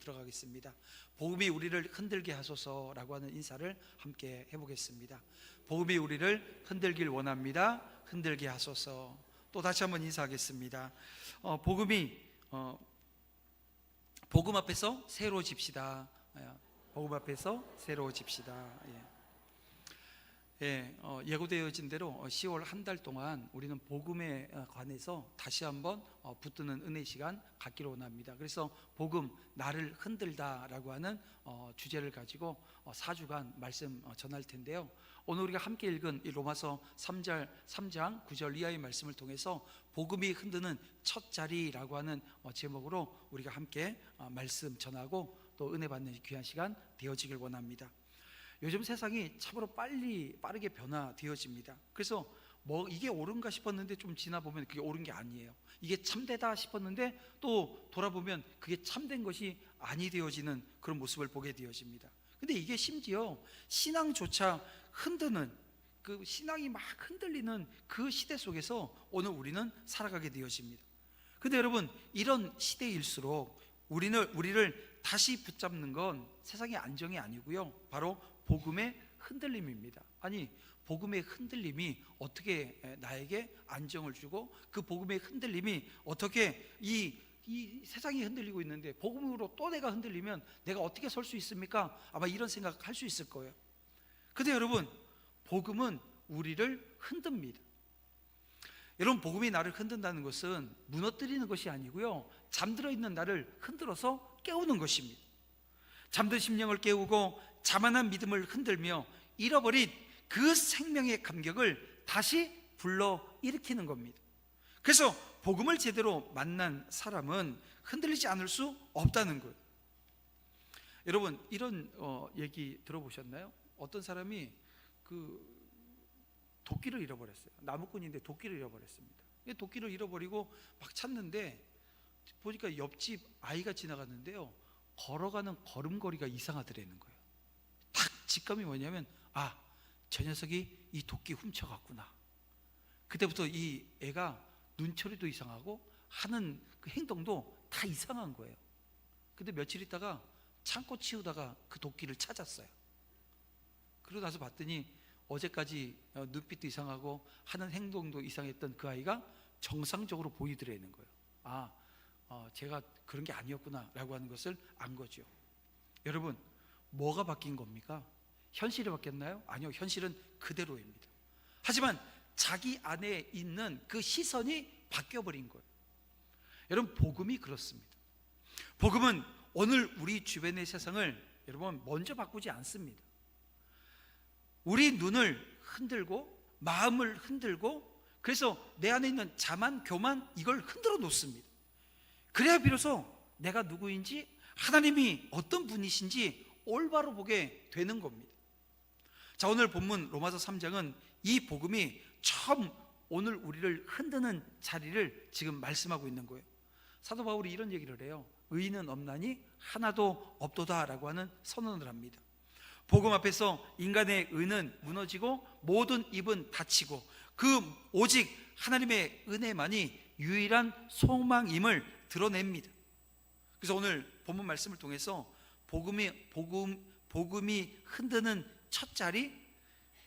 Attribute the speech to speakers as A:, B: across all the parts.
A: 들어가겠습니다. 복음이 우리를 흔들게 하소서라고 하는 인사를 함께 해보겠습니다. 복음이 우리를 흔들길 원합니다. 흔들게 하소서. 또 다시 한번 인사하겠습니다. 복음 앞에서 새로워집시다. 복음 앞에서 새로워집시다. 예고되어진 대로 10월 한 달 동안 우리는 복음에 관해서 다시 한번 붙드는 은혜 시간 갖기로 원합니다. 그래서 복음, 나를 흔들다라고 하는 주제를 가지고 4주간 말씀 전할 텐데요. 오늘 우리가 함께 읽은 이 로마서 3장 9절 이하의 말씀을 통해서 복음이 흔드는 첫 자리라고 하는 제목으로 우리가 함께 말씀 전하고 또 은혜 받는 귀한 시간 되어지길 원합니다. 요즘 세상이 참으로 빠르게 변화되어집니다. 그래서 이게 옳은가 싶었는데 좀 지나보면 그게 옳은 게 아니에요. 이게 참되다 싶었는데 또 돌아보면 그게 참된 것이 아니 되어지는 그런 모습을 보게 되어집니다. 근데 이게 심지어 신앙조차 흔드는, 그 신앙이 막 흔들리는 그 시대 속에서 오늘 우리는 살아가게 되어집니다. 근데 여러분, 이런 시대일수록 우리를 다시 붙잡는 건 세상의 안정이 아니고요, 바로 복음의 흔들림입니다. 아니, 복음의 흔들림이 어떻게 나에게 안정을 주고, 그 복음의 흔들림이 어떻게 이 세상이 흔들리고 있는데 복음으로 또 내가 흔들리면 내가 어떻게 설 수 있습니까? 아마 이런 생각할 수 있을 거예요. 근데 여러분, 복음은 우리를 흔듭니다. 여러분, 복음이 나를 흔든다는 것은 무너뜨리는 것이 아니고요, 잠들어 있는 나를 흔들어서 깨우는 것입니다. 잠든 심령을 깨우고 자만한 믿음을 흔들며 잃어버린 그 생명의 감격을 다시 불러일으키는 겁니다. 그래서 복음을 제대로 만난 사람은 흔들리지 않을 수 없다는 거예요. 여러분, 이런 얘기 들어보셨나요? 어떤 사람이 도끼를 잃어버렸어요. 나무꾼인데 도끼를 잃어버렸습니다. 도끼를 잃어버리고 막 찾는데 보니까 옆집 아이가 지나갔는데요, 걸어가는 걸음걸이가 이상하더라는 거예요. 딱 직감이 뭐냐면, 저 녀석이 이 도끼 훔쳐갔구나. 그때부터 이 애가 눈초리도 이상하고 하는 그 행동도 다 이상한 거예요. 근데 며칠 있다가 창고 치우다가 그 도끼를 찾았어요. 그러고 나서 봤더니 어제까지 눈빛도 이상하고 하는 행동도 이상했던 그 아이가 정상적으로 보이더라는 거예요. 제가 그런 게 아니었구나 라고 하는 것을 안 거죠. 여러분, 뭐가 바뀐 겁니까? 현실이 바뀌었나요? 아니요, 현실은 그대로입니다. 하지만 자기 안에 있는 그 시선이 바뀌어버린 거예요. 여러분, 복음이 그렇습니다. 복음은 오늘 우리 주변의 세상을 여러분 먼저 바꾸지 않습니다. 우리 눈을 흔들고 마음을 흔들고, 그래서 내 안에 있는 자만 교만 이걸 흔들어 놓습니다. 그래야 비로소 내가 누구인지, 하나님이 어떤 분이신지 올바로 보게 되는 겁니다. 자, 오늘 본문 로마서 3장은 이 복음이 처음 오늘 우리를 흔드는 자리를 지금 말씀하고 있는 거예요. 사도 바울이 이런 얘기를 해요. 의인은 없나니 하나도 없도다 라고 하는 선언을 합니다. 복음 앞에서 인간의 의는 무너지고 모든 입은 닫히고 오직 하나님의 은혜만이 유일한 소망임을 드러냅니다. 그래서 오늘 본문 말씀을 통해서 복음이 흔드는 첫 자리,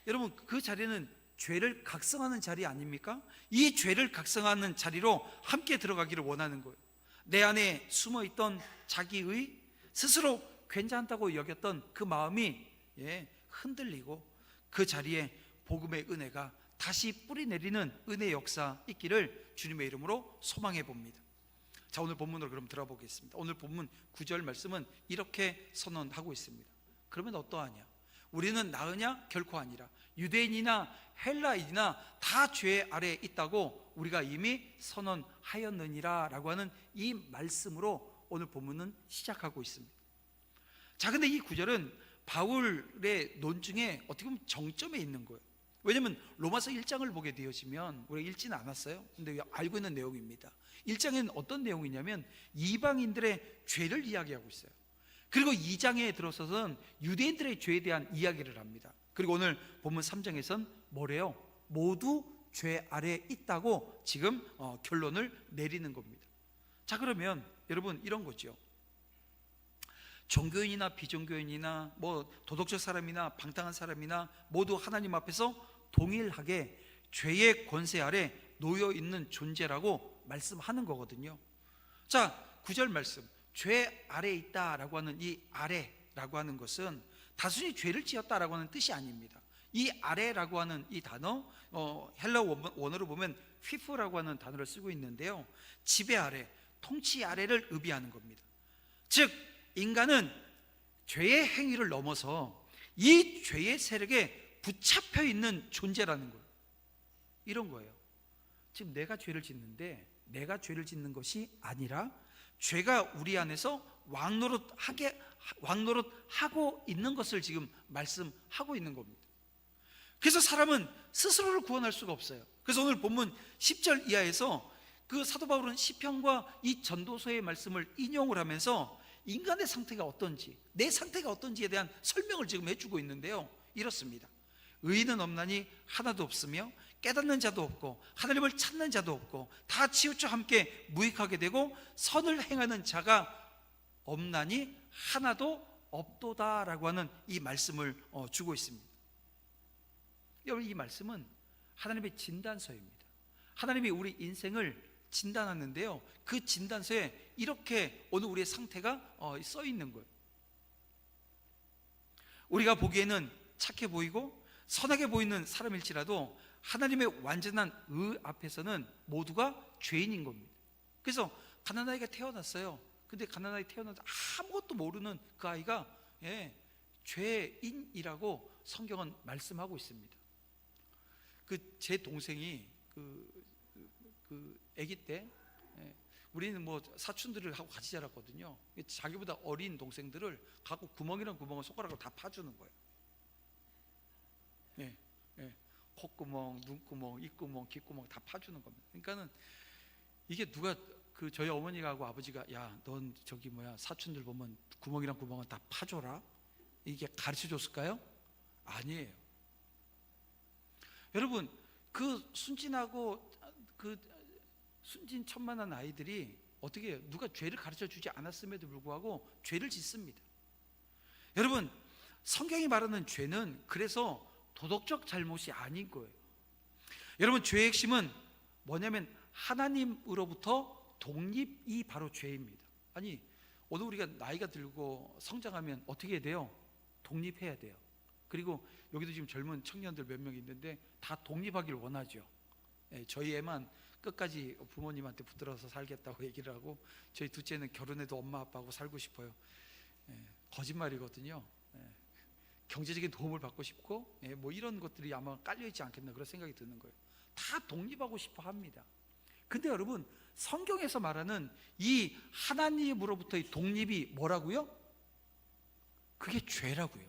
A: 여러분, 그 자리는 죄를 각성하는 자리 아닙니까? 이 죄를 각성하는 자리로 함께 들어가기를 원하는 거예요. 내 안에 숨어있던 자기의, 스스로 괜찮다고 여겼던 그 마음이 흔들리고 그 자리에 복음의 은혜가 다시 뿌리내리는 은혜 역사 있기를 주님의 이름으로 소망해 봅니다. 자, 오늘 본문으로 그럼 들어보겠습니다. 오늘 본문 9절 말씀은 이렇게 선언하고 있습니다. 그러면 어떠하냐? 우리는 나으냐? 결코 아니라. 유대인이나 헬라인이나 다 죄 아래에 있다고 우리가 이미 선언하였느니라 라고 하는 이 말씀으로 오늘 본문은 시작하고 있습니다. 자, 근데 이 9절은 바울의 논증에 어떻게 보면 정점에 있는 거예요. 왜냐하면 로마서 1장을 보게 되어지면, 우리가 읽지는 않았어요. 근데 알고 있는 내용입니다. 1장에는 어떤 내용이냐면 이방인들의 죄를 이야기하고 있어요. 그리고 2장에 들어서서는 유대인들의 죄에 대한 이야기를 합니다. 그리고 오늘 본문 3장에서는 뭐래요? 모두 죄 아래에 있다고 지금 결론을 내리는 겁니다. 자, 그러면 여러분, 이런 거죠. 종교인이나 비종교인이나 뭐 도덕적 사람이나 방탕한 사람이나 모두 하나님 앞에서 동일하게 죄의 권세 아래 놓여 있는 존재라고 말씀하는 거거든요. 자, 9절 말씀, 죄 아래에 있다라고 하는 이 아래라고 하는 것은 단순히 죄를 지었다라고 하는 뜻이 아닙니다. 이 아래라고 하는 이 단어, 헬라 원어로 보면 휘프라고 하는 단어를 쓰고 있는데요, 지배 아래, 통치 아래를 의미하는 겁니다. 즉 인간은 죄의 행위를 넘어서 이 죄의 세력에 붙잡혀 있는 존재라는 거예요. 이런 거예요. 지금 내가 죄를 짓는데 내가 죄를 짓는 것이 아니라 죄가 우리 안에서 왕노릇하고 있는 것을 지금 말씀하고 있는 겁니다. 그래서 사람은 스스로를 구원할 수가 없어요. 그래서 오늘 본문 10절 이하에서 그 사도 바울은 시편과 이 전도서의 말씀을 인용을 하면서 인간의 상태가 어떤지, 내 상태가 어떤지에 대한 설명을 지금 해주고 있는데요, 이렇습니다. 의인은 없나니 하나도 없으며 깨닫는 자도 없고 하나님을 찾는 자도 없고 다 치우쳐 함께 무익하게 되고 선을 행하는 자가 없나니 하나도 없도다라고 하는 이 말씀을 주고 있습니다. 여러분, 이 말씀은 하나님의 진단서입니다. 하나님이 우리 인생을 진단하는데요, 그 진단서에 이렇게 오늘 우리의 상태가 써 있는 거예요. 우리가 보기에는 착해 보이고 선하게 보이는 사람일지라도 하나님의 완전한 의 앞에서는 모두가 죄인인 겁니다. 그래서 가난아이가 태어났어요. 근데 가난아이 태어나서 아무것도 모르는 그 아이가 죄인이라고 성경은 말씀하고 있습니다. 제 동생이 아기 때, 우리는 뭐 사촌들을 하고 같이 자랐거든요. 자기보다 어린 동생들을 갖고 구멍이랑 구멍을 손가락으로 다 파주는 거예요. 콧구멍, 눈구멍, 입구멍, 귓구멍 다 파주는 겁니다. 그러니까는 이게 누가 저희 어머니가 하고 아버지가 야, 넌 사촌들 보면 구멍이랑 구멍은 다 파줘라, 이게 가르쳐 줬을까요? 아니에요. 여러분, 순진하고 순진천만한 아이들이 어떻게 해요? 누가 죄를 가르쳐 주지 않았음에도 불구하고 죄를 짓습니다. 여러분, 성경이 말하는 죄는 그래서 도덕적 잘못이 아닌 거예요. 여러분, 죄의 핵심은 뭐냐면 하나님으로부터 독립이 바로 죄입니다. 아니, 오늘 우리가 나이가 들고 성장하면 어떻게 해야 돼요? 독립해야 돼요. 그리고 여기도 지금 젊은 청년들 몇 명 있는데 다 독립하기를 원하죠. 저희 애만 끝까지 부모님한테 붙들어서 살겠다고 얘기를 하고, 저희 둘째는 결혼해도 엄마 아빠하고 살고 싶어요. 거짓말이거든요. 경제적인 도움을 받고 싶고 뭐 이런 것들이 아마 깔려있지 않겠나 그런 생각이 드는 거예요. 다 독립하고 싶어 합니다. 근데 여러분, 성경에서 말하는 이 하나님으로부터의 독립이 뭐라고요? 그게 죄라고요.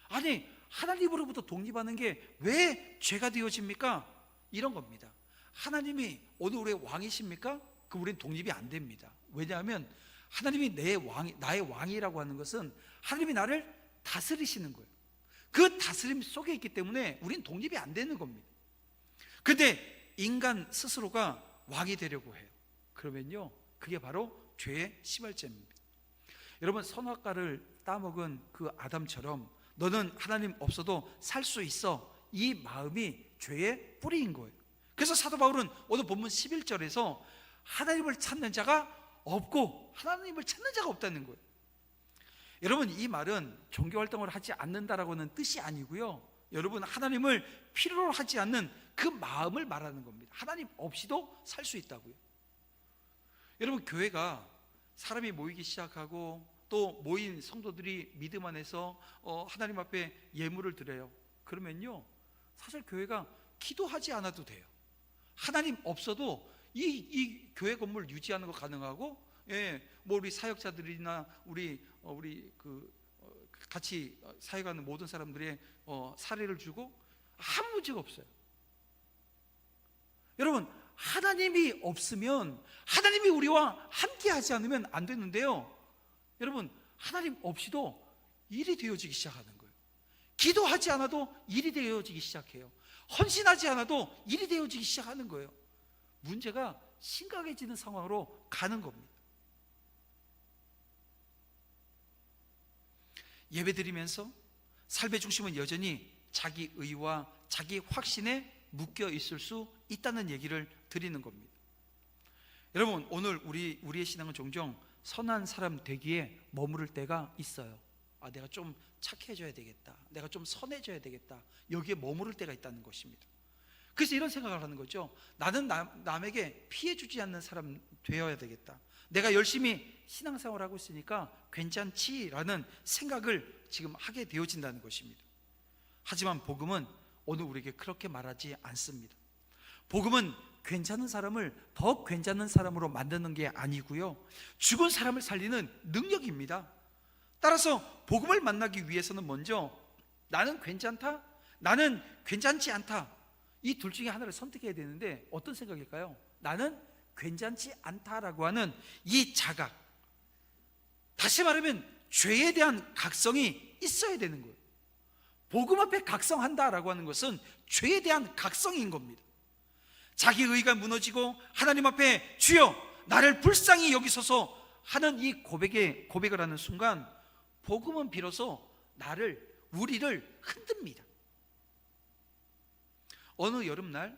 A: 아니, 하나님으로부터 독립하는 게 왜 죄가 되어집니까? 이런 겁니다. 하나님이 오늘 우리의 왕이십니까? 그럼 우리는 독립이 안 됩니다. 왜냐하면 하나님이 나의 왕이라고 하는 것은 하나님이 나를 다스리시는 거예요. 그 다스림 속에 있기 때문에 우리는 독립이 안 되는 겁니다. 근데 인간 스스로가 왕이 되려고 해요. 그러면요, 그게 바로 죄의 시발점입니다. 여러분, 선악과를 따먹은 그 아담처럼 너는 하나님 없어도 살 수 있어, 이 마음이 죄의 뿌리인 거예요. 그래서 사도 바울은 오늘 본문 11절에서 하나님을 찾는 자가 없고 하나님을 찾는 자가 없다는 거예요. 여러분, 이 말은 종교활동을 하지 않는다라고 하는 뜻이 아니고요, 여러분, 하나님을 필요로 하지 않는 그 마음을 말하는 겁니다. 하나님 없이도 살 수 있다고요. 여러분, 교회가 사람이 모이기 시작하고 또 모인 성도들이 믿음 안에서 하나님 앞에 예물을 드려요. 그러면요, 사실 교회가 기도하지 않아도 돼요. 하나님 없어도 이 교회 건물 유지하는 거 가능하고, 뭐 우리 사역자들이나 우리 같이 사역하는 모든 사람들의 사례를 주고 아무 문제가 없어요. 여러분, 하나님이 없으면, 하나님이 우리와 함께 하지 않으면 안 되는데요, 여러분, 하나님 없이도 일이 되어지기 시작하는 거예요. 기도하지 않아도 일이 되어지기 시작해요. 헌신하지 않아도 일이 되어지기 시작하는 거예요. 문제가 심각해지는 상황으로 가는 겁니다. 예배드리면서 삶의 중심은 여전히 자기 의와 자기 확신에 묶여 있을 수 있다는 얘기를 드리는 겁니다. 여러분, 오늘 우리의 신앙은 종종 선한 사람 되기에 머무를 때가 있어요. 내가 좀 착해져야 되겠다, 내가 좀 선해져야 되겠다, 여기에 머무를 때가 있다는 것입니다. 그래서 이런 생각을 하는 거죠. 나는 남에게 피해 주지 않는 사람 되어야 되겠다, 내가 열심히 신앙생활하고 있으니까 괜찮지라는 생각을 지금 하게 되어진다는 것입니다. 하지만 복음은 오늘 우리에게 그렇게 말하지 않습니다. 복음은 괜찮은 사람을 더 괜찮은 사람으로 만드는 게 아니고요, 죽은 사람을 살리는 능력입니다. 따라서 복음을 만나기 위해서는 먼저 나는 괜찮다, 나는 괜찮지 않다, 이 둘 중에 하나를 선택해야 되는데 어떤 생각일까요? 나는 괜찮지 않다라고 하는 이 자각, 다시 말하면 죄에 대한 각성이 있어야 되는 거예요. 복음 앞에 각성한다라고 하는 것은 죄에 대한 각성인 겁니다. 자기 의가 무너지고 하나님 앞에 주여 나를 불쌍히 여기소서 하는 이 고백을 하는 순간 복음은 비로소 우리를 흔듭니다. 어느 여름날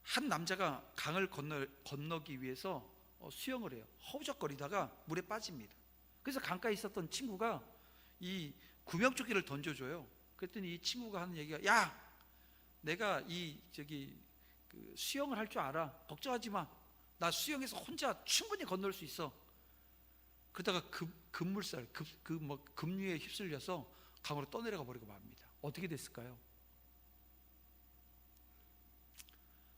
A: 한 남자가 강을 건너기 위해서 수영을 해요. 허우적거리다가 물에 빠집니다. 그래서 강가에 있었던 친구가 이 구명조끼를 던져줘요. 그랬더니 이 친구가 하는 얘기가, 야, 내가 수영을 할 줄 알아, 걱정하지 마, 나 수영해서 혼자 충분히 건널 수 있어. 그러다가 급류에 휩쓸려서 강으로 떠내려가 버리고 맙니다. 어떻게 됐을까요?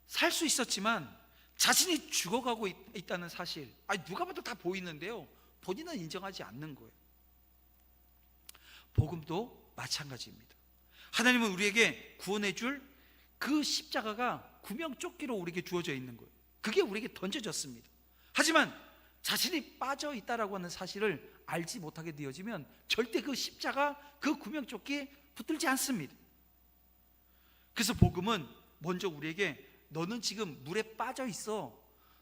A: 살 수 있었지만 자신이 죽어가고 있다는 사실, 누가 봐도 다 보이는데요, 본인은 인정하지 않는 거예요. 복음도 마찬가지입니다. 하나님은 우리에게 구원해 줄 그 십자가가 구명조끼로 우리에게 주어져 있는 거예요. 그게 우리에게 던져졌습니다. 하지만 자신이 빠져 있다라고 하는 사실을 알지 못하게 되어지면 절대 그 십자가, 그 구명조끼에 붙들지 않습니다. 그래서 복음은 먼저 우리에게 너는 지금 물에 빠져 있어,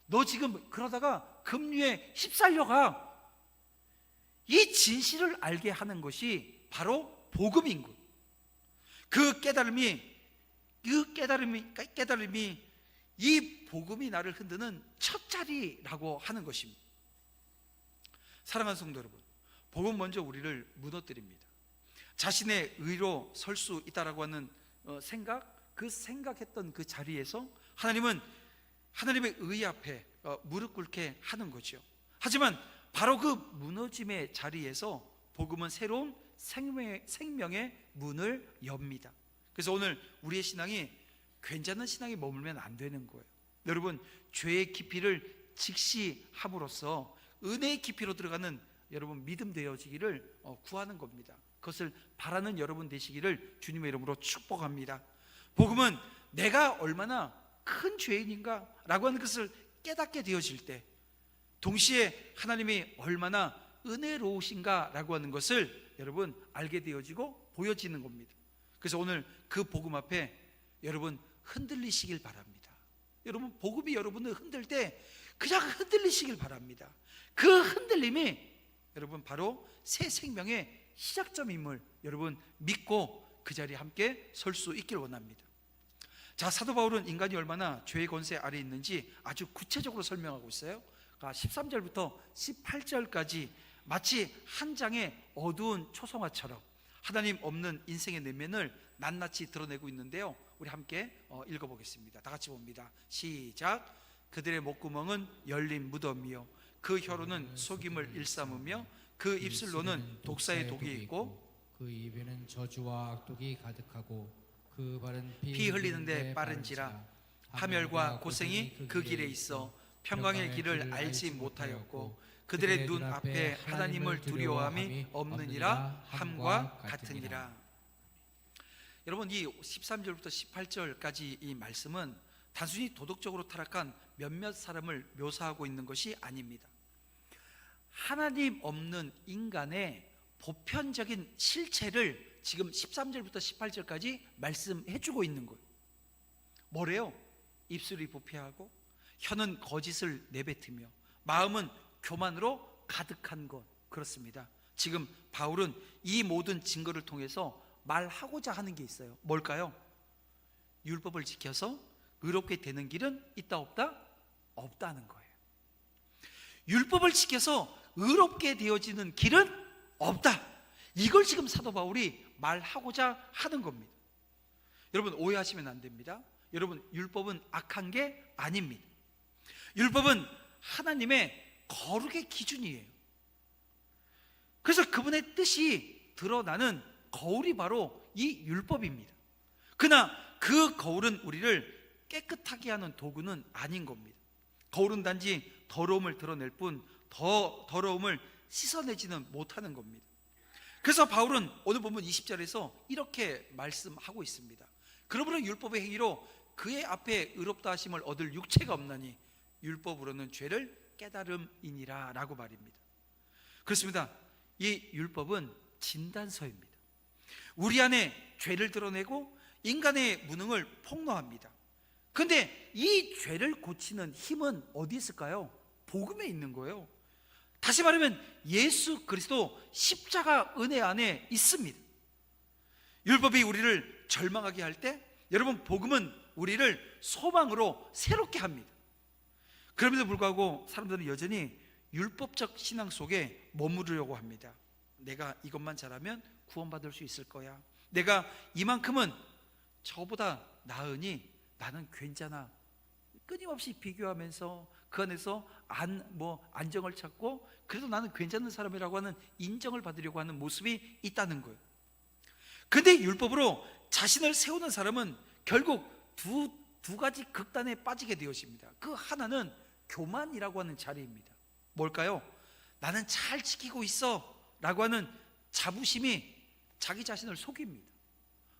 A: 너 지금 그러다가 급류에 휩쓸려가, 이 진실을 알게 하는 것이 바로 복음인 것. 그 깨달음이 이 복음이 나를 흔드는 첫 자리라고 하는 것입니다. 사랑하는 성도 여러분, 복음 먼저 우리를 무너뜨립니다. 자신의 의로 설 수 있다라고 하는 생각했던 그 자리에서 하나님은 하나님의 의 앞에 무릎 꿇게 하는 거죠. 하지만 바로 그 무너짐의 자리에서 복음은 새로운 생명의 문을 엽니다. 그래서 오늘 우리의 신앙이 괜찮은 신앙에 머물면 안 되는 거예요. 여러분, 죄의 깊이를 직시함으로써 은혜의 깊이로 들어가는 여러분 믿음 되어지기를 구하는 겁니다. 그것을 바라는 여러분 되시기를 주님의 이름으로 축복합니다. 복음은 내가 얼마나 큰 죄인인가 라고 하는 것을 깨닫게 되어질 때, 동시에 하나님이 얼마나 은혜로우신가 라고 하는 것을 여러분 알게 되어지고 보여지는 겁니다. 그래서 오늘 그 복음 앞에 여러분 흔들리시길 바랍니다. 여러분, 복음이 여러분을 흔들 때 그냥 흔들리시길 바랍니다. 그 흔들림이 여러분 바로 새 생명의 시작점임을 여러분 믿고 그 자리에 함께 설 수 있길 원합니다. 자, 사도 바울은 인간이 얼마나 죄의 권세 아래 있는지 아주 구체적으로 설명하고 있어요. 13절부터 18절까지 마치 한 장의 어두운 초성화처럼 하나님 없는 인생의 내면을 낱낱이 드러내고 있는데요, 우리 함께 읽어보겠습니다. 다 같이 봅니다. 시작. 그들의 목구멍은 열린 무덤이요 그 혀로는 속임을 일삼으며 그 입술로는 독사의 독이 있고
B: 그 입에는 저주와 악독이 가득하고 그 발은
A: 피 흘리는데 빠른지라. 하멸과 고생이 그 길에 있어 평강의 길을 알지 못하였고 그들의 눈 앞에 하나님을 두려워함이 없느니라 함과 같으니라. 여러분, 이 13절부터 18절까지 이 말씀은 단순히 도덕적으로 타락한 몇몇 사람을 묘사하고 있는 것이 아닙니다. 하나님 없는 인간의 보편적인 실체를 지금 13절부터 18절까지 말씀해주고 있는 거예요. 뭐래요? 입술이 부패하고 혀는 거짓을 내뱉으며 마음은 교만으로 가득한 것, 그렇습니다. 지금 바울은 이 모든 증거를 통해서 말하고자 하는 게 있어요. 뭘까요? 율법을 지켜서 의롭게 되는 길은 있다 없다? 없다는 거예요. 율법을 지켜서 의롭게 되어지는 길은 없다. 이걸 지금 사도 바울이 말하고자 하는 겁니다. 여러분, 오해하시면 안 됩니다. 여러분, 율법은 악한 게 아닙니다. 율법은 하나님의 거룩의 기준이에요. 그래서 그분의 뜻이 드러나는 거울이 바로 이 율법입니다. 그러나 그 거울은 우리를 깨끗하게 하는 도구는 아닌 겁니다. 거울은 단지 더러움을 드러낼 뿐 더 더러움을 씻어내지는 못하는 겁니다. 그래서 바울은 오늘 본문 20절에서 이렇게 말씀하고 있습니다. 그러므로 율법의 행위로 그의 앞에 의롭다 하심을 얻을 육체가 없나니 율법으로는 죄를 깨달음이니라 라고 말입니다. 그렇습니다. 이 율법은 진단서입니다. 우리 안에 죄를 드러내고 인간의 무능을 폭로합니다. 그런데 이 죄를 고치는 힘은 어디 있을까요? 복음에 있는 거예요. 다시 말하면 예수 그리스도 십자가 은혜 안에 있습니다. 율법이 우리를 절망하게 할 때 여러분, 복음은 우리를 소망으로 새롭게 합니다. 그럼에도 불구하고 사람들은 여전히 율법적 신앙 속에 머무르려고 합니다. 내가 이것만 잘하면 구원받을 수 있을 거야. 내가 이만큼은 저보다 나으니 나는 괜찮아. 끊임없이 비교하면서 그 안에서 안정을 찾고 그래도 나는 괜찮은 사람이라고 하는 인정을 받으려고 하는 모습이 있다는 거예요. 근데 율법으로 자신을 세우는 사람은 결국 두 가지 극단에 빠지게 되어집니다. 그 하나는 교만이라고 하는 자리입니다. 뭘까요? 나는 잘 지키고 있어 라고 하는 자부심이 자기 자신을 속입니다.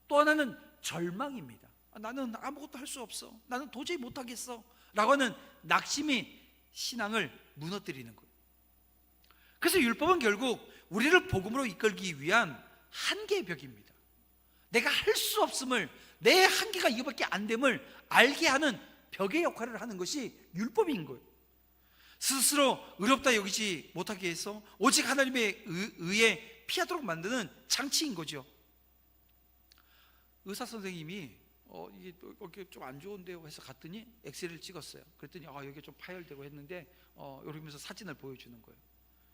A: 또 하나는 절망입니다. 나는 아무것도 할 수 없어, 나는 도저히 못하겠어 라고 하는 낙심이 신앙을 무너뜨리는 거예요. 그래서 율법은 결국 우리를 복음으로 이끌기 위한 한계의 벽입니다. 내가 할 수 없음을, 내 한계가 이거밖에 안 됨을 알게 하는 벽의 역할을 하는 것이 율법인 거예요. 스스로 의롭다 여기지 못하게 해서 오직 하나님의 의에 피하도록 만드는 장치인 거죠. 의사 선생님이 이게 좀 안 좋은데요 해서 갔더니 엑스레이를 찍었어요. 그랬더니 여기 좀 파열되고 했는데 이러면서 사진을 보여주는 거예요.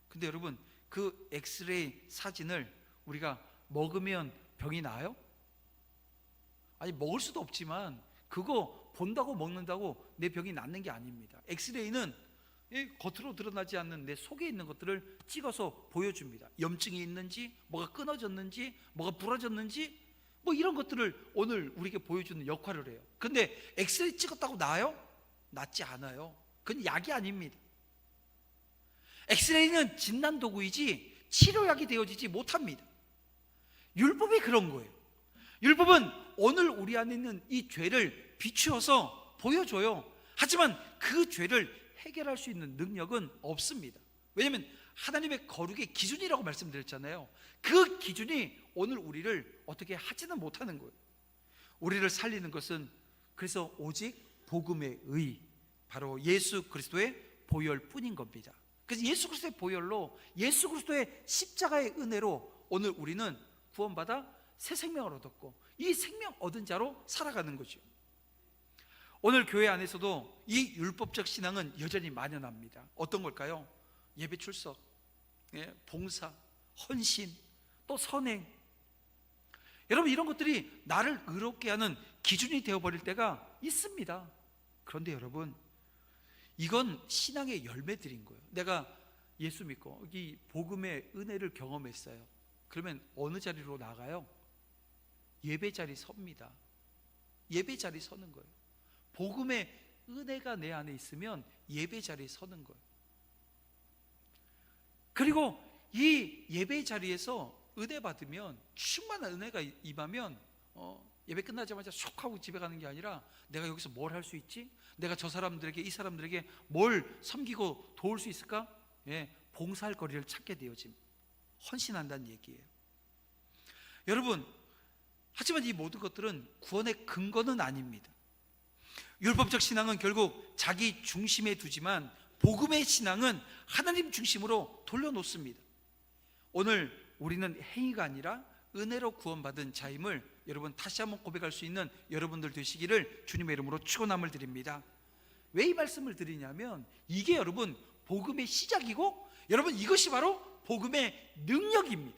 A: 근데 여러분, 그 엑스레이 사진을 우리가 먹으면 병이 나아요? 아니, 먹을 수도 없지만 그거 본다고 먹는다고 내 병이 낫는 게 아닙니다. 엑스레이는 겉으로 드러나지 않는 내 속에 있는 것들을 찍어서 보여줍니다. 염증이 있는지, 뭐가 끊어졌는지, 뭐가 부러졌는지, 뭐 이런 것들을 오늘 우리에게 보여주는 역할을 해요. 근데 엑스레이 찍었다고 나아요? 낫지 않아요. 그건 약이 아닙니다. 엑스레이는 진단 도구이지 치료약이 되어지지 못합니다. 율법이 그런 거예요. 율법은 오늘 우리 안에 있는 이 죄를 비추어서 보여줘요. 하지만 그 죄를 해결할 수 있는 능력은 없습니다. 왜냐하면 하나님의 거룩의 기준이라고 말씀드렸잖아요. 그 기준이 오늘 우리를 어떻게 하지는 못하는 거예요. 우리를 살리는 것은 그래서 오직 복음의 의, 바로 예수 그리스도의 보혈 뿐인 겁니다. 그래서 예수 그리스도의 보혈로, 예수 그리스도의 십자가의 은혜로 오늘 우리는 구원받아 새 생명을 얻었고 이 생명 얻은 자로 살아가는 거죠. 오늘 교회 안에서도 이 율법적 신앙은 여전히 만연합니다. 어떤 걸까요? 예배 출석, 봉사, 헌신, 또 선행. 여러분, 이런 것들이 나를 의롭게 하는 기준이 되어버릴 때가 있습니다. 그런데 여러분, 이건 신앙의 열매들인 거예요. 내가 예수 믿고 이 복음의 은혜를 경험했어요. 그러면 어느 자리로 나가요? 예배 자리 섭니다. 예배 자리 서는 거예요. 복음의 은혜가 내 안에 있으면 예배 자리에 서는 거예요. 그리고 이 예배 자리에서 은혜 받으면, 충만한 은혜가 임하면 예배 끝나자마자 쏙 하고 집에 가는 게 아니라 내가 여기서 뭘 할 수 있지? 내가 저 사람들에게, 이 사람들에게 뭘 섬기고 도울 수 있을까? 봉사할 거리를 찾게 되어집니다. 헌신한다는 얘기예요. 여러분, 하지만 이 모든 것들은 구원의 근거는 아닙니다. 율법적 신앙은 결국 자기 중심에 두지만 복음의 신앙은 하나님 중심으로 돌려놓습니다. 오늘 우리는 행위가 아니라 은혜로 구원받은 자임을 여러분 다시 한번 고백할 수 있는 여러분들 되시기를 주님의 이름으로 축원함을 드립니다. 왜 이 말씀을 드리냐면 이게 여러분 복음의 시작이고 여러분 이것이 바로 복음의 능력입니다.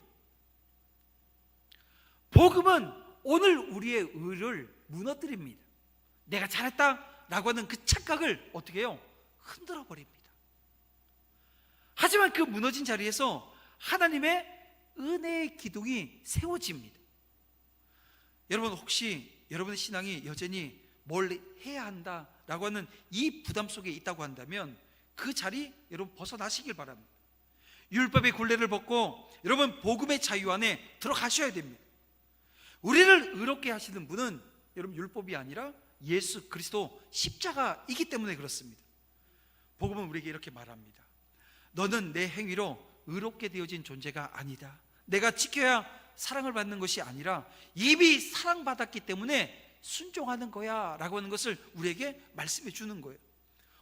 A: 복음은 오늘 우리의 의를 무너뜨립니다. 내가 잘했다라고 하는 그 착각을 어떻게 해요? 흔들어 버립니다. 하지만 그 무너진 자리에서 하나님의 은혜의 기둥이 세워집니다. 여러분 혹시 여러분의 신앙이 여전히 뭘 해야 한다라고 하는 이 부담 속에 있다고 한다면 그 자리 여러분 벗어나시길 바랍니다. 율법의 굴레를 벗고 여러분 복음의 자유 안에 들어가셔야 됩니다. 우리를 의롭게 하시는 분은 여러분 율법이 아니라 예수 그리스도 십자가이기 때문에 그렇습니다. 복음은 우리에게 이렇게 말합니다. 너는 내 행위로 의롭게 되어진 존재가 아니다. 내가 지켜야 사랑을 받는 것이 아니라 이미 사랑받았기 때문에 순종하는 거야 라고 하는 것을 우리에게 말씀해 주는 거예요.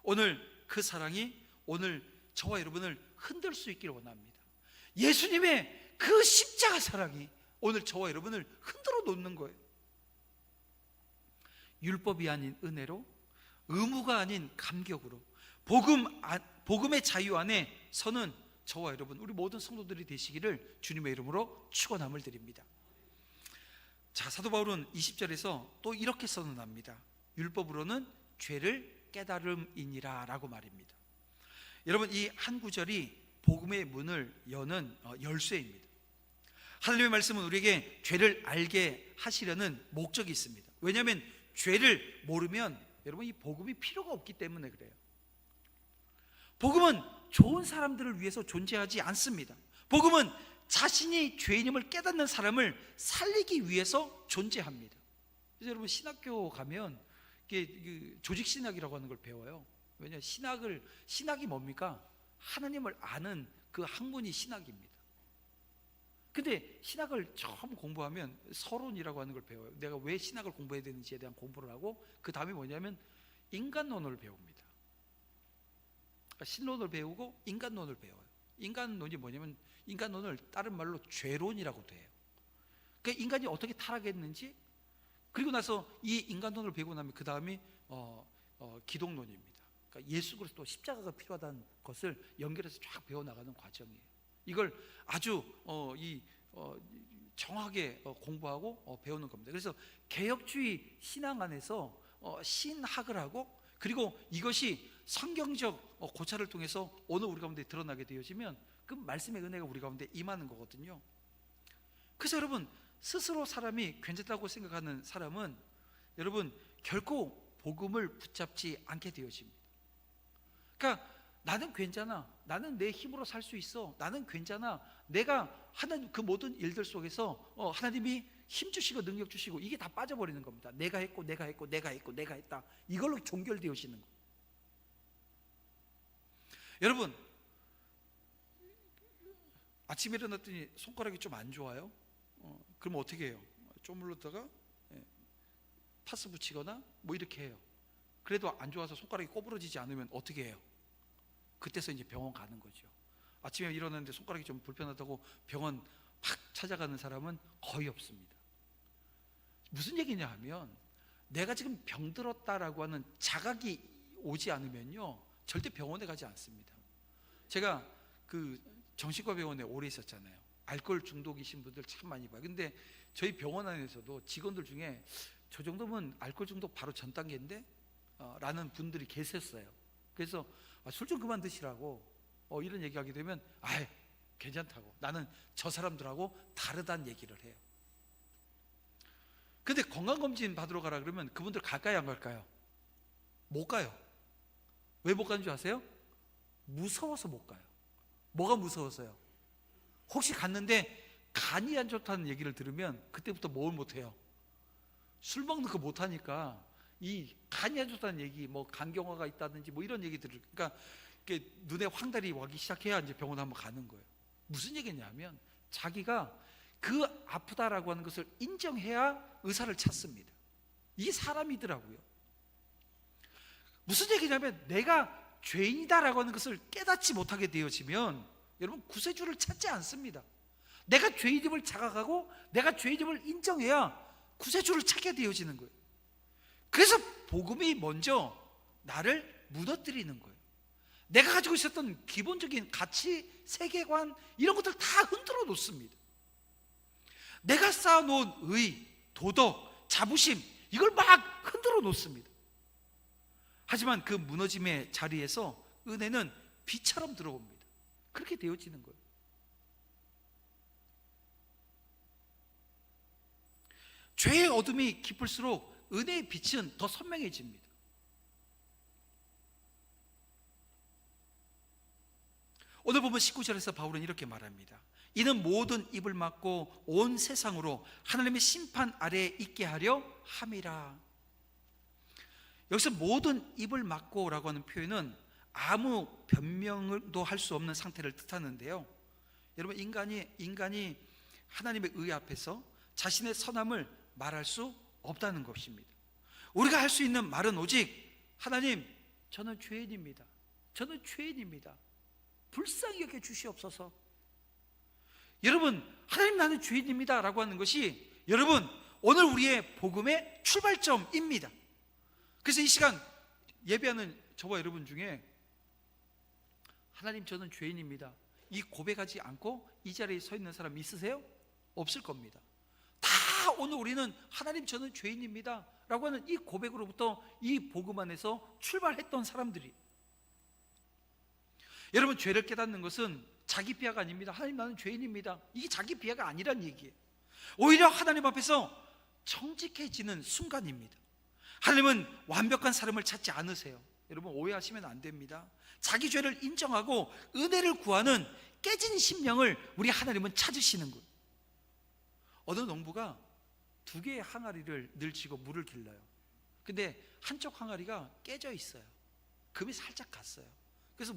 A: 오늘 그 사랑이 오늘 저와 여러분을 흔들 수 있기를 원합니다. 예수님의 그 십자가 사랑이 오늘 저와 여러분을 흔들어 놓는 거예요. 율법이 아닌 은혜로, 의무가 아닌 감격으로 복음의 자유 안에 서는 저와 여러분 우리 모든 성도들이 되시기를 주님의 이름으로 축원함을 드립니다. 자, 사도 바울은 20절에서 또 이렇게 선언합니다. 율법으로는 죄를 깨달음이니라 라고 말입니다. 여러분 이 한 구절이 복음의 문을 여는 열쇠입니다. 하나님의 말씀은 우리에게 죄를 알게 하시려는 목적이 있습니다. 왜냐하면 죄를 모르면 여러분 이 복음이 필요가 없기 때문에 그래요. 복음은 좋은 사람들을 위해서 존재하지 않습니다. 복음은 자신이 죄인임을 깨닫는 사람을 살리기 위해서 존재합니다. 그래서 여러분 신학교 가면 이게 조직 신학이라고 하는 걸 배워요. 왜냐 신학이 뭡니까? 하나님을 아는 그 학문이 신학입니다. 근데 신학을 처음 공부하면 서론이라고 하는 걸 배워요. 내가 왜 신학을 공부해야 되는지에 대한 공부를 하고 그 다음에 뭐냐면 인간론을 배웁니다. 그러니까 신론을 배우고 인간론을 배워요. 인간론이 뭐냐면 인간론을 다른 말로 죄론이라고도 해요. 그러니까 인간이 어떻게 타락했는지 그리고 나서 이 인간론을 배우고 나면 그 다음이 기독론입니다. 그러니까 예수 그리스도 십자가가 필요하다는 것을 연결해서 쫙 배워나가는 과정이에요. 이걸 아주 정확하게 공부하고 배우는 겁니다. 그래서 개혁주의 신앙 안에서 신학을 하고 그리고 이것이 성경적 고찰을 통해서 오늘 우리 가운데 드러나게 되어지면 그 말씀의 은혜가 우리 가운데 임하는 거거든요. 그래서 여러분 스스로 사람이 괜찮다고 생각하는 사람은 여러분 결코 복음을 붙잡지 않게 되어집니다. 그러니까 나는 괜찮아, 나는 내 힘으로 살 수 있어, 나는 괜찮아, 내가 하는 그 모든 일들 속에서 하나님이 힘 주시고 능력 주시고 이게 다 빠져버리는 겁니다. 내가 했고 내가 했다, 이걸로 종결되어지는 거예요. 여러분 아침에 일어났더니 손가락이 좀 안 좋아요? 그러면 어떻게 해요? 쪼물렀다가 파스 붙이거나 뭐 이렇게 해요. 그래도 안 좋아서 손가락이 꼬부러지지 않으면 어떻게 해요? 그때서 이제 병원 가는 거죠. 아침에 일어났는데 손가락이 좀 불편하다고 병원 막 찾아가는 사람은 거의 없습니다. 무슨 얘기냐 하면 내가 지금 병들었다라고 하는 자각이 오지 않으면요 절대 병원에 가지 않습니다. 제가 그 정신과 병원에 오래 있었잖아요. 알코올 중독이신 분들 참 많이 봐요. 근데 저희 병원 안에서도 직원들 중에 저 정도면 알코올 중독 바로 전 단계인데 라는 분들이 계셨어요. 그래서 술 좀 그만 드시라고 이런 얘기하게 되면 괜찮다고, 나는 저 사람들하고 다르다는 얘기를 해요. 근데 건강검진 받으러 가라 그러면 그분들 갈까요 안 갈까요? 못 가요. 왜 못 가는 줄 아세요? 무서워서 못 가요. 뭐가 무서워서요? 혹시 갔는데 간이 안 좋다는 얘기를 들으면 그때부터 뭘 못해요? 술 먹는 거 못하니까 이 간이 안 좋다는 얘기, 뭐 간경화가 있다든지 뭐 이런 얘기들을, 그러니까 눈에 황달이 와기 시작해야 이제 병원 한번 가는 거예요. 무슨 얘기냐면 자기가 그 아프다라고 하는 것을 인정해야 의사를 찾습니다. 이게 사람이더라고요. 무슨 얘기냐면 내가 죄인이다라고 하는 것을 깨닫지 못하게 되어지면 여러분 구세주를 찾지 않습니다. 내가 죄인임을 자각하고 내가 죄인임을 인정해야 구세주를 찾게 되어지는 거예요. 그래서 복음이 먼저 나를 무너뜨리는 거예요. 내가 가지고 있었던 기본적인 가치, 세계관 이런 것들 다 흔들어 놓습니다. 내가 쌓아놓은 의, 도덕, 자부심 이걸 막 흔들어 놓습니다. 하지만 그 무너짐의 자리에서 은혜는 비처럼 들어옵니다. 그렇게 되어지는 거예요. 죄의 어둠이 깊을수록 은혜의 빛은 더 선명해집니다. 오늘 보면 19절에서 바울은 이렇게 말합니다. 이는 모든 입을 막고 온 세상으로 하나님의 심판 아래에 있게 하려 함이라. 여기서 모든 입을 막고 라고 하는 표현은 아무 변명도 할 수 없는 상태를 뜻하는데요, 여러분 인간이 하나님의 의 앞에서 자신의 선함을 말할 수 없다는 것입니다. 우리가 할 수 있는 말은 오직 하나님, 저는 죄인입니다. 저는 죄인입니다. 불쌍히 여겨 주시옵소서. 여러분, 하나님 나는 죄인입니다 라고 하는 것이 여러분 오늘 우리의 복음의 출발점입니다. 그래서 이 시간 예배하는 저와 여러분 중에 하나님 저는 죄인입니다 이 고백하지 않고 이 자리에 서 있는 사람 있으세요? 없을 겁니다. 다 오늘 우리는 하나님 저는 죄인입니다 라고 하는 이 고백으로부터 이 복음 안에서 출발했던 사람들이. 여러분, 죄를 깨닫는 것은 자기 비하가 아닙니다. 하나님 나는 죄인입니다, 이게 자기 비하가 아니란 얘기예요. 오히려 하나님 앞에서 정직해지는 순간입니다. 하나님은 완벽한 사람을 찾지 않으세요. 여러분 오해하시면 안 됩니다. 자기 죄를 인정하고 은혜를 구하는 깨진 심령을 우리 하나님은 찾으시는 거예요. 어느 농부가 두 개의 항아리를 늘치고 물을 길러요. 근데 한쪽 항아리가 깨져 있어요. 금이 살짝 갔어요. 그래서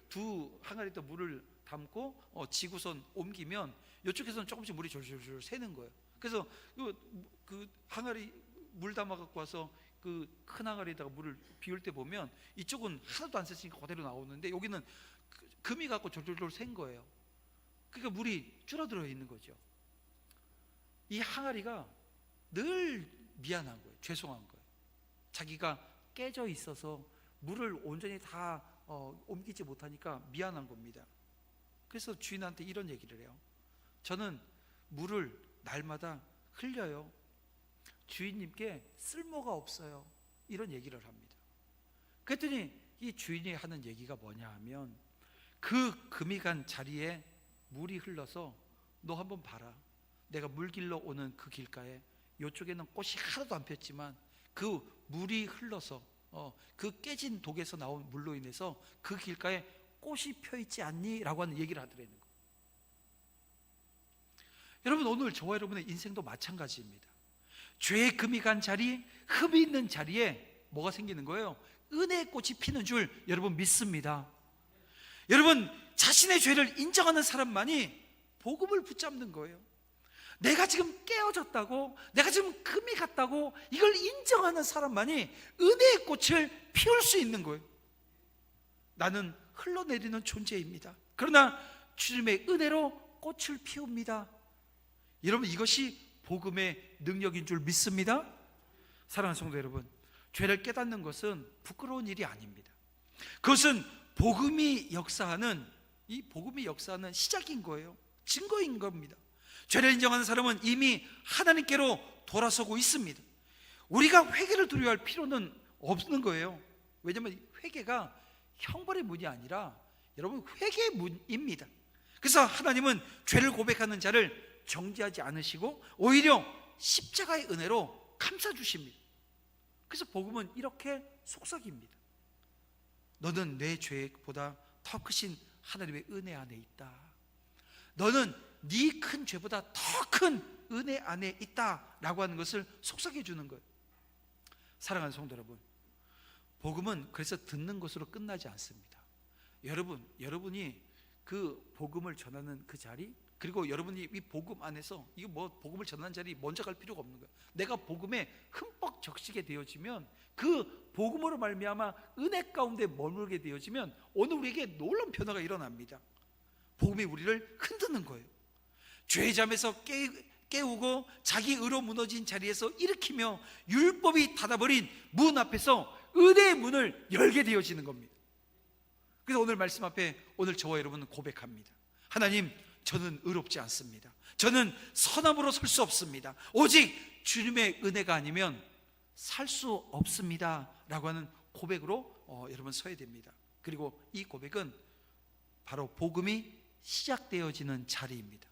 A: 두 항아리도 물을 담고 지구선 옮기면 이쪽에서는 조금씩 물이 졸졸졸 새는 거예요. 그래서 그 항아리 물 담아 갖고 와서 그 큰 항아리에다가 물을 비울 때 보면 이쪽은 하나도 안 샜으니까 그대로 나오는데 여기는 금이 갖고 졸졸졸 샌 거예요. 그러니까 물이 줄어들어 있는 거죠. 이 항아리가 늘 미안한 거예요. 죄송한 거예요. 자기가 깨져 있어서 물을 온전히 다 옮기지 못하니까 미안한 겁니다. 그래서 주인한테 이런 얘기를 해요. 저는 물을 날마다 흘려요. 주인님께 쓸모가 없어요. 이런 얘기를 합니다. 그랬더니 이 주인이 하는 얘기가 뭐냐 하면, 그 금이 간 자리에 물이 흘러서 너 한번 봐라. 내가 물 길러 오는 그 길가에 이쪽에는 꽃이 하나도 안 폈지만 그 물이 흘러서 그 깨진 독에서 나온 물로 인해서 그 길가에 꽃이 펴있지 않니? 라고 하는 얘기를 하더라는 거예요. 여러분, 오늘 저와 여러분의 인생도 마찬가지입니다. 죄의 금이 간 자리, 흠이 있는 자리에 뭐가 생기는 거예요? 은혜의 꽃이 피는 줄 여러분 믿습니다. 여러분, 자신의 죄를 인정하는 사람만이 복음을 붙잡는 거예요. 내가 지금 깨어졌다고, 내가 지금 금이 갔다고 이걸 인정하는 사람만이 은혜의 꽃을 피울 수 있는 거예요. 나는 흘러내리는 존재입니다. 그러나 주님의 은혜로 꽃을 피웁니다. 여러분, 이것이 복음의 능력인 줄 믿습니다. 사랑하는 성도 여러분, 죄를 깨닫는 것은 부끄러운 일이 아닙니다. 그것은 복음이 역사하는 시작인 거예요. 증거인 겁니다. 죄를 인정하는 사람은 이미 하나님께로 돌아서고 있습니다. 우리가 회개를 두려워할 필요는 없는 거예요. 왜냐하면 회개가 형벌의 문이 아니라 여러분 회개의 문입니다. 그래서 하나님은 죄를 고백하는 자를 정죄하지 않으시고 오히려 십자가의 은혜로 감싸주십니다. 그래서 복음은 이렇게 속삭입니다. 너는 내 죄보다 더 크신 하나님의 은혜 안에 있다. 너는 네 큰 죄보다 더 큰 은혜 안에 있다 라고 하는 것을 속삭여 주는 거예요. 사랑하는 성도 여러분, 복음은 그래서 듣는 것으로 끝나지 않습니다. 여러분이 그 복음을 전하는 그 자리, 그리고 여러분이 이 복음 안에서 이거 복음을 전하는 자리 먼저 갈 필요가 없는 거예요. 내가 복음에 흠뻑 적시게 되어지면, 그 복음으로 말미암아 은혜 가운데 머물게 되어지면 오늘 우리에게 놀라운 변화가 일어납니다. 복음이 우리를 흔드는 거예요. 죄의 잠에서 깨우고 자기 의로 무너진 자리에서 일으키며 율법이 닫아버린 문 앞에서 은혜의 문을 열게 되어지는 겁니다. 그래서 오늘 말씀 앞에 오늘 저와 여러분은 고백합니다. 하나님, 저는 의롭지 않습니다. 저는 선함으로 설 수 없습니다. 오직 주님의 은혜가 아니면 살 수 없습니다 라고 하는 고백으로 여러분 서야 됩니다. 그리고 이 고백은 바로 복음이 시작되어지는 자리입니다.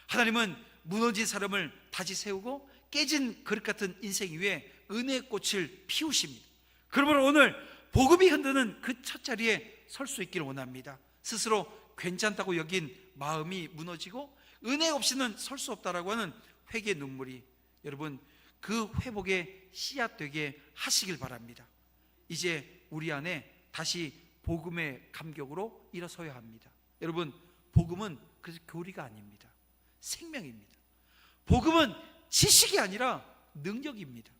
A: 하나님은 무너진 사람을 다시 세우고 깨진 그릇 같은 인생 위에 은혜의 꽃을 피우십니다. 그러므로 오늘 복음이 흔드는 그 첫 자리에 설 수 있기를 원합니다. 스스로 괜찮다고 여긴 마음이 무너지고 은혜 없이는 설 수 없다라고 하는 회개의 눈물이 여러분 그 회복의 씨앗 되게 하시길 바랍니다. 이제 우리 안에 다시 복음의 감격으로 일어서야 합니다. 여러분, 복음은 그래서 교리가 아닙니다. 생명입니다. 복음은 지식이 아니라 능력입니다.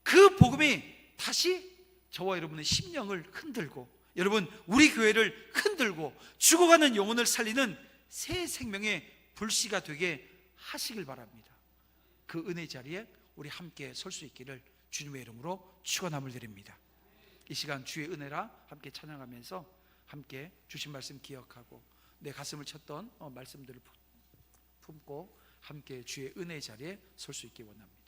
A: 그 복음이 다시 저와 여러분의 심령을 흔들고 여러분 우리 교회를 흔들고 죽어가는 영혼을 살리는 새 생명의 불씨가 되게 하시길 바랍니다. 그 은혜 자리에 우리 함께 설 수 있기를 주님의 이름으로 축원함을 드립니다. 이 시간 주의 은혜라 함께 찬양하면서 함께 주신 말씀 기억하고 내 가슴을 쳤던 말씀들을 품고 함께 주의 은혜 자리에 설 수 있기 원합니다.